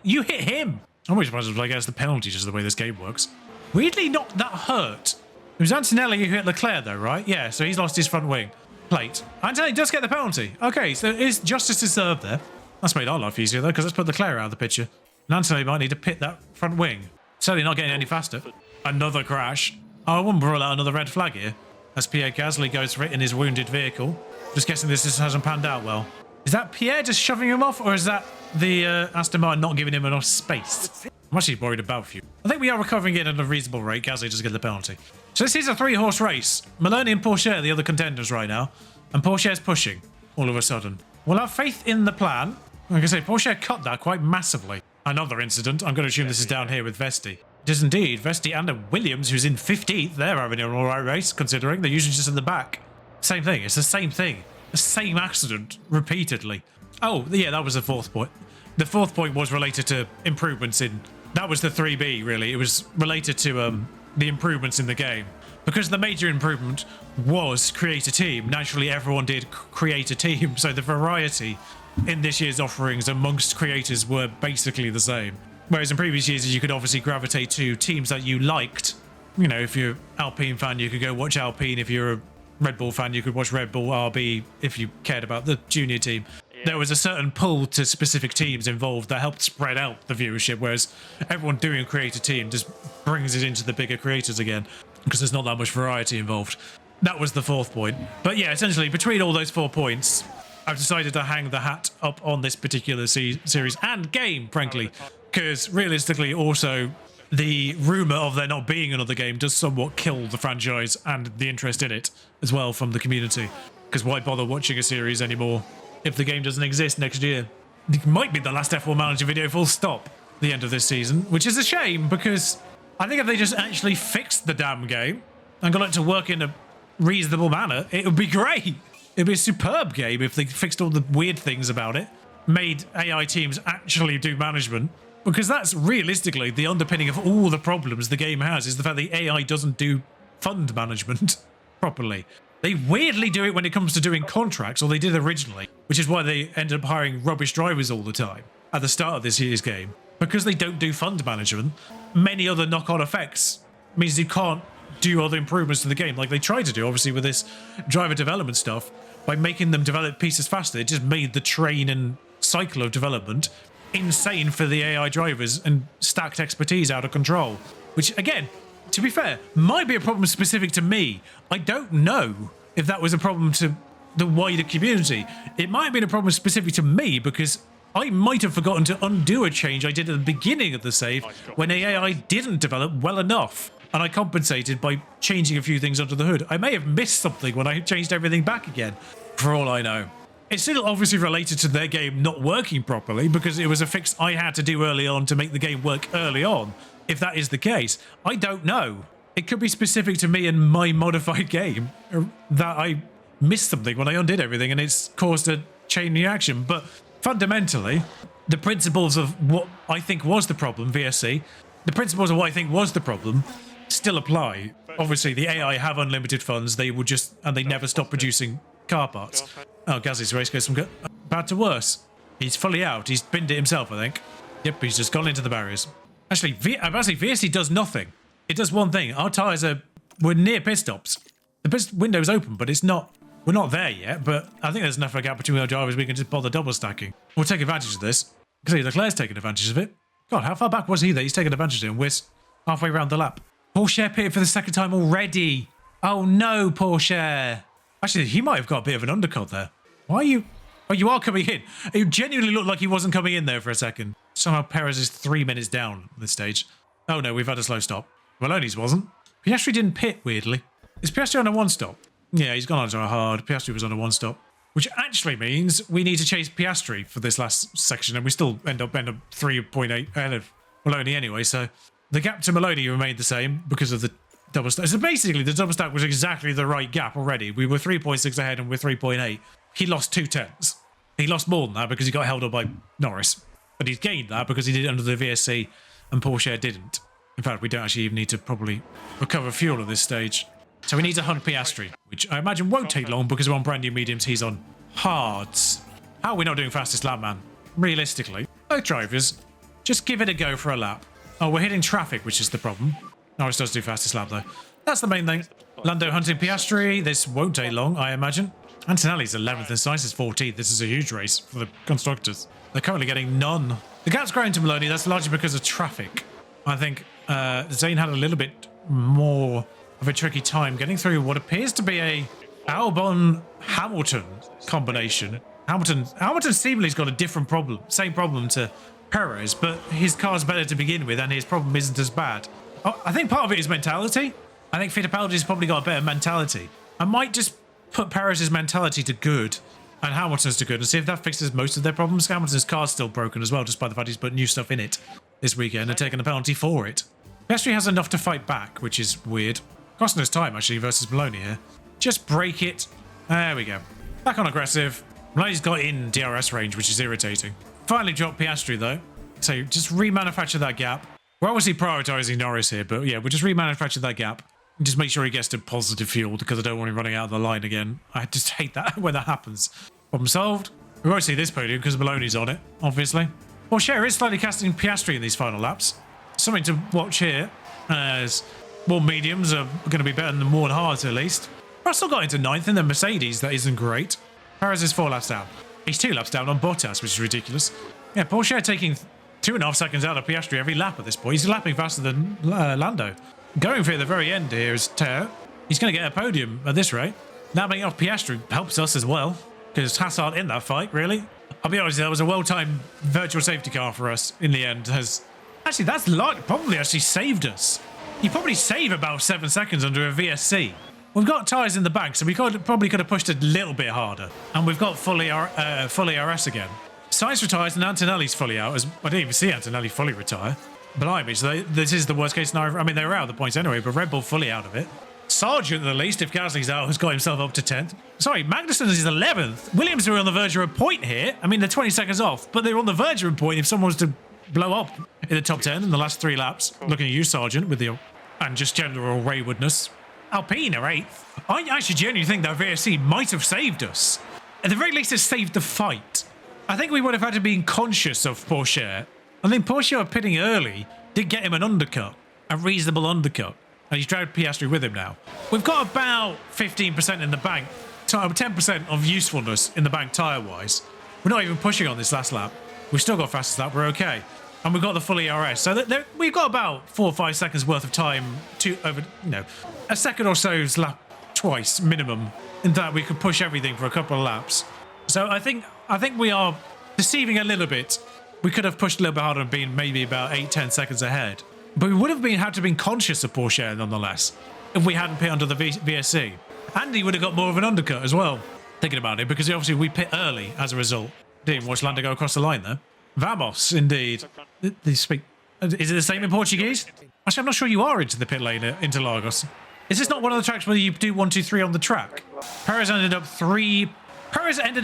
You hit him. I'm really surprised I guess the penalty just the way this game works. Weirdly not that hurt It was Antonelli who hit Leclerc though, right? Yeah, so he's lost his front wing plate. Antonelli does get the penalty. Okay, so is justice is served there. That's made our life easier though, because let's put Leclerc out of the picture. And Antonelli might need to pit that front wing. Certainly not getting any faster. Another crash. Oh, I wouldn't rule out another red flag here. As Pierre Gasly goes for it in his wounded vehicle. Just guessing this just hasn't panned out well. Is that Pierre just shoving him off, or is that the Aston Martin not giving him enough space? I'm actually worried about you. I think we are recovering it at a reasonable rate. Gasly just get the penalty. So this is a 3-horse race. Maloney and Porsche are the other contenders right now. And Porsche's pushing all of a sudden. We'll have faith in the plan. Like I say, Porsche cut that quite massively. Another incident. I'm going to assume this is down here with Vesti. It is indeed. Vesti and Williams, who's in 15th. They're having an alright race, considering they're usually just in the back. Same thing. It's the same thing. The same accident repeatedly. Oh, yeah, that was the fourth point. The fourth point was related to improvements in... That was the 3B, really. It was related to the improvements in the game. Because the major improvement was create a team. Naturally, everyone did create a team. So the variety in this year's offerings amongst creators were basically the same. Whereas in previous years, you could obviously gravitate to teams that you liked. You know, if you're an Alpine fan, you could go watch Alpine. If you're a Red Bull fan, you could watch Red Bull RB if you cared about the junior team. There was a certain pull to specific teams involved that helped spread out the viewership, whereas everyone doing a creator team just brings it into the bigger creators again, because there's not that much variety involved. That was the fourth point. But yeah, essentially, between all those 4 points, I've decided to hang the hat up on this particular series and game, frankly, because realistically also the rumour of there not being another game does somewhat kill the franchise and the interest in it as well from the community. Because why bother watching a series anymore if the game doesn't exist next year? It might be the last F1 Manager video full stop the end of this season, which is a shame because I think if they just actually fixed the damn game and got it to work in a reasonable manner, it would be great. It'd be a superb game if they fixed all the weird things about it, made AI teams actually do management, because that's realistically the underpinning of all the problems the game has, is the fact the AI doesn't do fund management properly. They weirdly do it when it comes to doing contracts, or they did originally, which is why they ended up hiring rubbish drivers all the time at the start of this year's game. Because they don't do fund management, many other knock-on effects means you can't do other improvements to the game like they tried to do, obviously, with this driver development stuff. By making them develop pieces faster, it just made the train and cycle of development insane for the AI drivers and stacked expertise out of control. Which, again, to be fair, might be a problem specific to me. I don't know if that was a problem to the wider community. It might have been a problem specific to me because I might have forgotten to undo a change I did at the beginning of the save when AI didn't develop well enough. And I compensated by changing a few things under the hood. I may have missed something when I changed everything back again, for all I know. It's still obviously related to their game not working properly because it was a fix I had to do early on to make the game work early on. If that is the case, I don't know. It could be specific to me and my modified game that I missed something when I undid everything and it's caused a chain reaction. But fundamentally, the principles of what I think was the problem, VSC, the principles of what I think was the problem still apply. Obviously, the AI have unlimited funds. They will just, and they never stop producing car parts. Oh, Gasly's race goes from bad to worse. He's fully out. He's binned it himself, I think. Yep, he's just gone into the barriers. Actually, VSC does nothing. It does one thing. Our tyres we're near pit stops. The pit window's open, but it's not, we're not there yet, but I think there's enough of a gap between our drivers we can just bother double stacking. We'll take advantage of this. Because Leclerc's taking advantage of it. God, how far back was he that he's taking advantage of it? And we're halfway around the lap. Porsche pitted for the second time already. Oh no, Porsche. Actually, he might have got a bit of an undercut there. Why are you... Oh, you are coming in. It genuinely looked like he wasn't coming in there for a second. Somehow Perez is 3 minutes down at this stage. Oh no, we've had a slow stop. Maloney's wasn't. Piastri didn't pit, weirdly. Is Piastri on a one stop? Yeah, he's gone onto a hard. Piastri was on a one stop. Which actually means we need to chase Piastri for this last section, and we still end up 3.8 ahead of Maloney anyway, so the gap to Maloney remained the same because of the double stack. So basically, the double stack was exactly the right gap already. We were 3.6 ahead and we're 3.8. He lost 2/10. He lost more than that because he got held up by Norris. But he's gained that because he did it under the VSC and Porsche didn't. In fact, we don't actually even need to probably recover fuel at this stage. So we need to hunt Piastri, which I imagine won't take long because we're on brand new mediums. He's on hards. How are we not doing fastest lap, man? Realistically, both drivers, just give it a go for a lap. Oh, we're hitting traffic, which is the problem. Norris does do fastest lap, though. That's the main thing. Lando hunting Piastri. This won't take long, I imagine. Antonelli's 11th and Sainz is 14th. This is a huge race for the constructors. They're currently getting none. The gap's growing to Maloney. That's largely because of traffic. I think Zane had a little bit more of a tricky time getting through what appears to be a Albon-Hamilton combination. Hamilton seemingly has got a different problem, same problem to Perez, but his car's better to begin with and his problem isn't as bad. I think part of it is mentality. I think Fittipaldi's probably got a better mentality. I might just put Perez's mentality to good and Hamilton's to good and see if that fixes most of their problems. Hamilton's car's still broken as well, just by the fact he's put new stuff in it this weekend and taking a penalty for it. Piastri has enough to fight back, which is weird. Costing us time, actually, versus Maloney here. Just break it. There we go. Back on aggressive. Maloney's got in DRS range, which is irritating. Finally dropped Piastri, though. So just remanufacture that gap. We're obviously prioritising Norris here, but yeah, we'll just remanufacture that gap. And just make sure he gets to positive fuel because I don't want him running out of the line again. I just hate that when that happens. Problem solved. We won't see this podium because Maloney's on it, obviously. Porsche is slightly casting Piastri in these final laps. Something to watch here, as more mediums are going to be better than more hards at least. Russell got into 9th in the Mercedes, that isn't great. Perez is 4 laps down. He's 2 laps down on Bottas, which is ridiculous. Yeah, Porsche taking 2.5 seconds out of Piastri every lap at this point. He's lapping faster than Lando. Going for the very end here is Ter. He's going to get a podium at this rate. Lapping off Piastri helps us as well, because Hazard in that fight, really. I'll be honest, that was a well-timed virtual safety car for us in the end. Actually, that's probably actually saved us. You probably save about 7 seconds under a VSC. We've got tyres in the bank, so we probably could have pushed a little bit harder. And we've got full ERS again. Sainz retires and Antonelli's fully out. I didn't even see Antonelli fully retire. Blimey, so this is the worst case scenario. I mean, they were out of the points anyway, but Red Bull fully out of it. Sargent, at least, if Gasly's out, has got himself up to 10th. Sorry, Magnussen is 11th. Williams are on the verge of a point here. I mean, they're 20 seconds off, but they're on the verge of a point if someone was to blow up in the top 10 in the last 3 laps. Looking at you, Sargent, with the and just general waywardness. Alpine are 8th. I actually genuinely think that VSC might have saved us. At the very least, it saved the fight. I think we would have had to be conscious of Porsche. I think Porsche pitting early did get him an undercut, a reasonable undercut. And he's dragged Piastri with him now. We've got about 15% in the bank, 10% of usefulness in the bank tyre-wise. We're not even pushing on this last lap. We've still got fastest lap, we're okay. And we've got the full ERS. So we've got about 4 or 5 seconds worth of time to a second or so's lap twice minimum, in that we could push everything for a couple of laps. So I think we are deceiving a little bit. We could have pushed a little bit harder and been maybe about 8-10 seconds ahead. But we would have had to been conscious of Porsche nonetheless if we hadn't pit under the VSC. And he would have got more of an undercut as well, thinking about it, because obviously we pit early as a result. Didn't even watch Lando go across the line there. Vamos, indeed. They speak. Is it the same in Portuguese? Actually, I'm not sure you are into the pit lane at Interlagos. Is this not one of the tracks where you do 1, 2, 3 on the track? Perez ended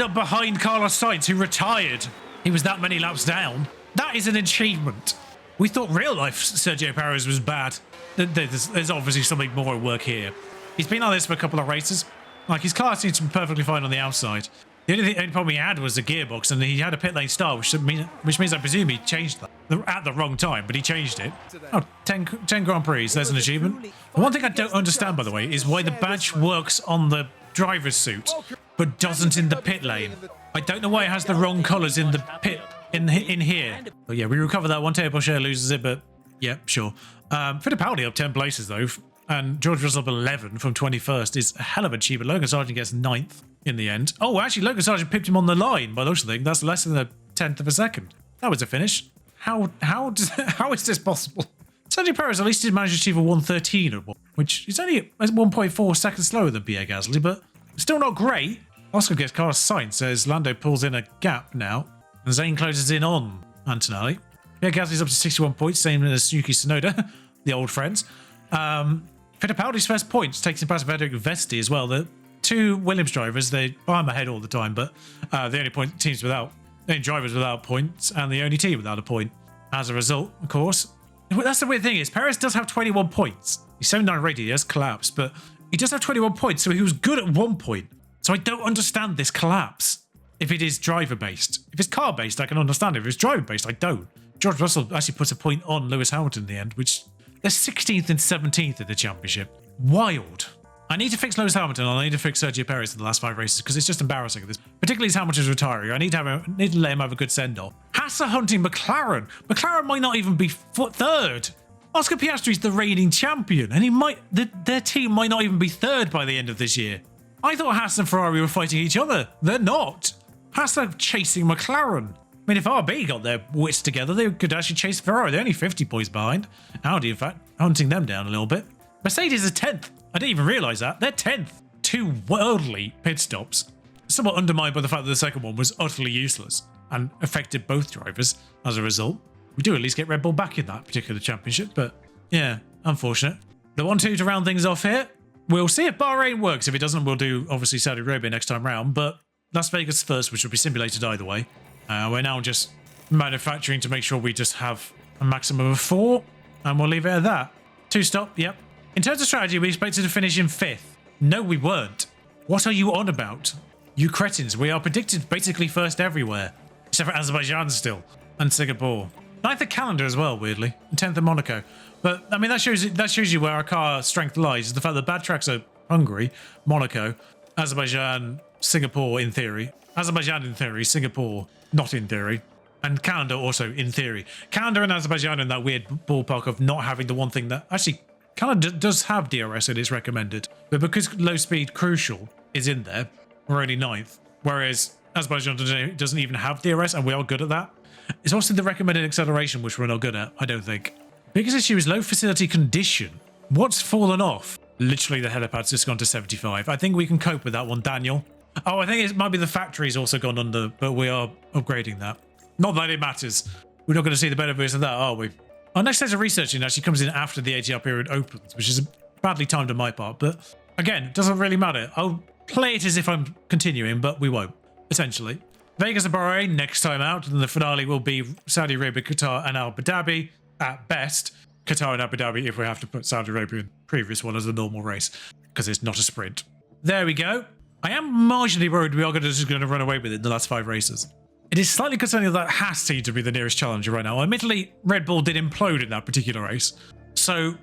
up behind Carlos Sainz, who retired. He was that many laps down. That is an achievement. We thought real life Sergio Perez was bad. There's obviously something more at work here. He's been like this for a couple of races. Like, his car seems to be perfectly fine on the outside. The only problem he had was the gearbox, and he had a pit lane start, which means I presume he changed that at the wrong time, but he changed it. Oh, 10 Grand Prix, there's an achievement. One thing I don't understand, by the way, is why the badge works on the driver's suit, but doesn't in the pit lane. I don't know why it has the wrong colours in the pit in here. But yeah, we recover that one. Porsche loses it, but yeah, sure. Fittipaldi up 10 places though, and George Russell up 11 from 21st is a hell of an achievement. Logan Sargent gets 9th in the end. Oh, actually, Logan Sargent pipped him on the line by the looks of things. That's less than a 10th of a second. That was a finish. How is this possible? Sergio Perez at least did manage to achieve a 1:13, which is only 1.4 seconds slower than Pierre Gasly, but still not great. Oscar gets Carlos Sainz as Lando pulls in a gap now, and Zane closes in on Antonelli. Pierre Gasly's up to 61 points, same as Yuki Tsunoda, the old friends. Fittipaldi's first points takes him past Federico Vesti as well. The 2 Williams drivers, they I'm ahead all the time, but the only drivers without points, and the only team without a point. As a result, of course. That's the weird thing is, Perez does have 21 points. He's 79 rated, he has collapsed, but he does have 21 points, so he was good at 1 point. So I don't understand this collapse if it is driver-based. If it's car-based, I can understand it. If it's driver-based, I don't. George Russell actually puts a point on Lewis Hamilton in the end, which they're 16th and 17th in the championship. wild. I need to fix Lewis Hamilton and I need to fix Sergio Perez in the last 5 races because it's just embarrassing at this. Particularly as Hamilton's retiring. I need to let him have a good send-off. Haas are hunting McLaren. McLaren might not even be third. Oscar Piastri's the reigning champion, and their team might not even be third by the end of this year. I thought Haas and Ferrari were fighting each other. They're not. Haas are chasing McLaren. I mean, if RB got their wits together, they could actually chase Ferrari. They're only 50 points behind. Audi, in fact, hunting them down a little bit. Mercedes is 10th. I didn't even realise that. They're 10th. 2 worldly pit stops. Somewhat undermined by the fact that the second one was utterly useless and affected both drivers as a result. We do at least get Red Bull back in that particular championship, but yeah, unfortunate. The 1-2 to round things off here. We'll see if Bahrain works. If it doesn't, we'll do obviously Saudi Arabia next time round, but Las Vegas first, which will be simulated either way. We're now just manufacturing to make sure we just have a maximum of 4, and we'll leave it at that. 2-stop, yep. In terms of strategy, we expected to finish in 5th. No, we weren't. What are you on about? You cretins, we are predicted basically first everywhere. Except for Azerbaijan still, and Singapore. 9th at calendar as well, weirdly, and 10th at Monaco. But I mean, that shows you where our car strength lies. Is the fact that bad tracks are Hungary, Monaco, Azerbaijan, Singapore in theory. Azerbaijan in theory, Singapore not in theory, and calendar also in theory. Calendar and Azerbaijan in that weird ballpark of not having the one thing that actually calendar does have DRS and is recommended, but because low speed crucial is in there, we're only 9th. Whereas Azerbaijan doesn't even have DRS, and we are good at that. It's also the recommended acceleration, which we're not good at, I don't think. Biggest issue is low facility condition. What's fallen off? Literally the helipad's just gone to 75. I think we can cope with that one, Daniel. Oh, I think it might be the factory's also gone under, but we are upgrading that. Not that it matters. We're not going to see the benefits of that, are we? Our next stage of researching actually comes in after the AGR period opens, which is badly timed on my part, but again, doesn't really matter. I'll play it as if I'm continuing, but we won't, essentially. Vegas and Bahrain next time out, and the finale will be Saudi Arabia, Qatar, and Abu Dhabi at best. Qatar and Abu Dhabi if we have to put Saudi Arabia in the previous one as a normal race, because it's not a sprint. There we go. I am marginally worried we are just going to run away with it in the last 5 races. It is slightly concerning that Haas seemed to be the nearest challenger right now. Admittedly, Red Bull did implode in that particular race, so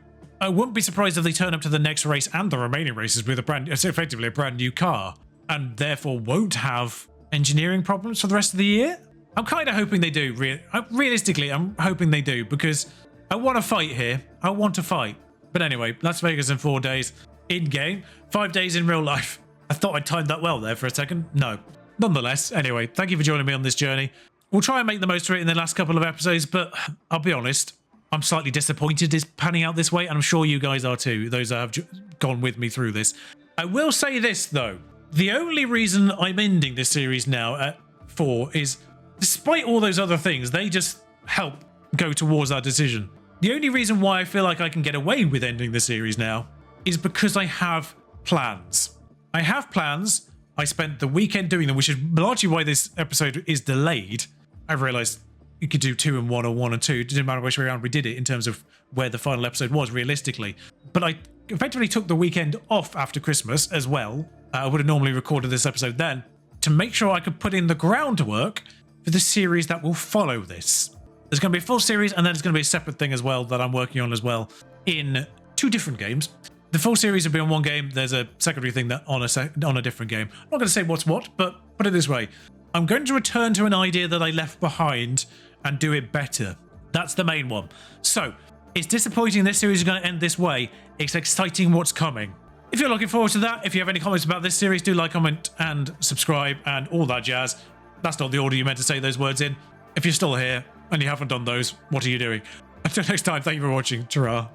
I wouldn't be surprised if they turn up to the next race and the remaining races with effectively a brand new car, and therefore won't have engineering problems for the rest of the year. I'm kind of hoping they do. Realistically, I'm hoping they do, because I want to fight here. I want to fight. But anyway, Las Vegas in 4 days in-game, 5 days in real life. I thought I timed that well there for a second. No. Nonetheless, anyway, thank you for joining me on this journey. We'll try and make the most of it in the last couple of episodes, but I'll be honest, I'm slightly disappointed it's panning out this way, and I'm sure you guys are too, those that have gone with me through this. I will say this, though. The only reason I'm ending this series now at 4 is, despite all those other things, they just help go towards that decision. The only reason why I feel like I can get away with ending the series now is because I have plans. I have plans. I spent the weekend doing them, which is largely why this episode is delayed. I realised you could do 2 and 1 or 1 and 2. It didn't matter which way around we did it in terms of where the final episode was realistically. But I effectively took the weekend off after Christmas as well. I would have normally recorded this episode then to make sure I could put in the groundwork for the series that will follow this. There's going to be a full series, and then there's going to be a separate thing as well that I'm working on as well in 2 different games. The full series will be on 1 game. There's a secondary thing that on a different game. I'm not going to say what's what, but put it this way. I'm going to return to an idea that I left behind and do it better. That's the main one. So, it's disappointing this series is going to end this way. It's exciting what's coming. If you're looking forward to that, if you have any comments about this series, do like, comment, and subscribe, and all that jazz. That's not the order you meant to say those words in. If you're still here and you haven't done those, what are you doing? Until next time, thank you for watching. Ta-ra.